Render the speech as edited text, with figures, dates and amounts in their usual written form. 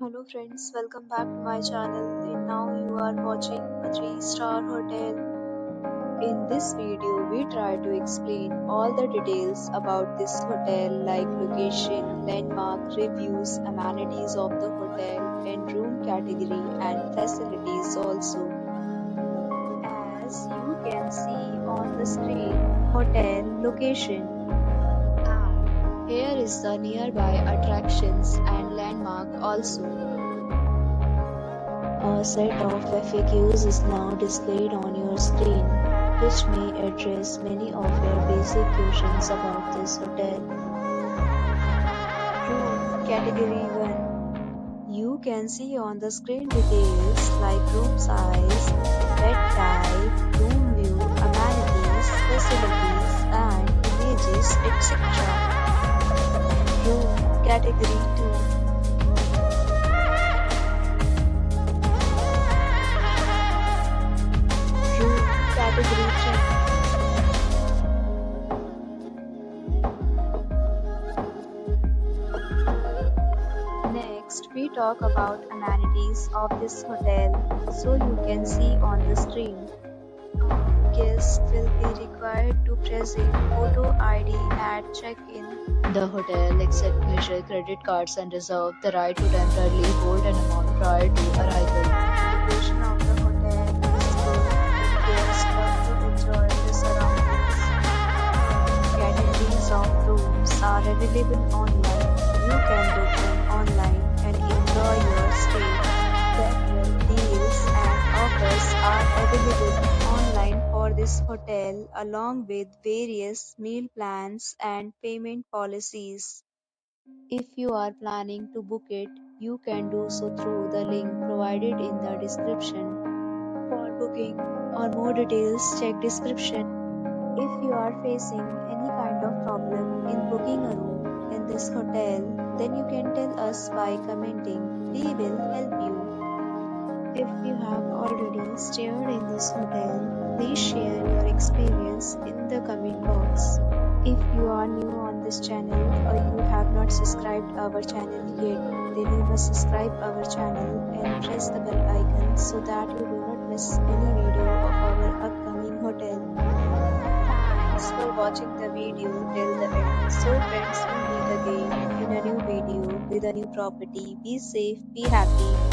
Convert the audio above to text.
Hello friends, welcome back to my channel and now you are watching a 3-star hotel. In this video, we try to explain all the details about this hotel like location, landmark, reviews, amenities of the hotel and room category and facilities also. As you can see on the screen, hotel location. And here is the nearby attractions and landmark also. A set of FAQs is now displayed on your screen, which may address many of your basic questions about this hotel. Room Category 1. You can see on the screen details like room size, bed type, room view, amenities, facilities, and images, etc. Room Category 2. Category 3. Next, we talk about amenities of this hotel. So you can see on the screen. Guests will be required to present photo ID at check-in. The hotel accepts major credit cards and reserves the right to temporarily hold an amount prior to arrival. Location of the hotel is good. Guests love to enjoy the surroundings. Categories of rooms are available online. You can book them online and enjoy your stay. Several deals and offers are available online for this hotel along with various meal plans and payment policies. If you are planning to book it, you can do so through the link provided in the description. For booking or more details, check description. If you are facing any kind of problem in booking a room in this hotel, then you can tell us by commenting. We will help you. If you have already stayed in this hotel, please share your experience in the comment box. If you are new on this channel or you have not subscribed our channel yet, then you must subscribe our channel and press the bell icon so that you do not miss any video of our upcoming hotel. Thanks for watching the video till the end. So friends, we meet again in a new video with a new property. Be safe, be happy.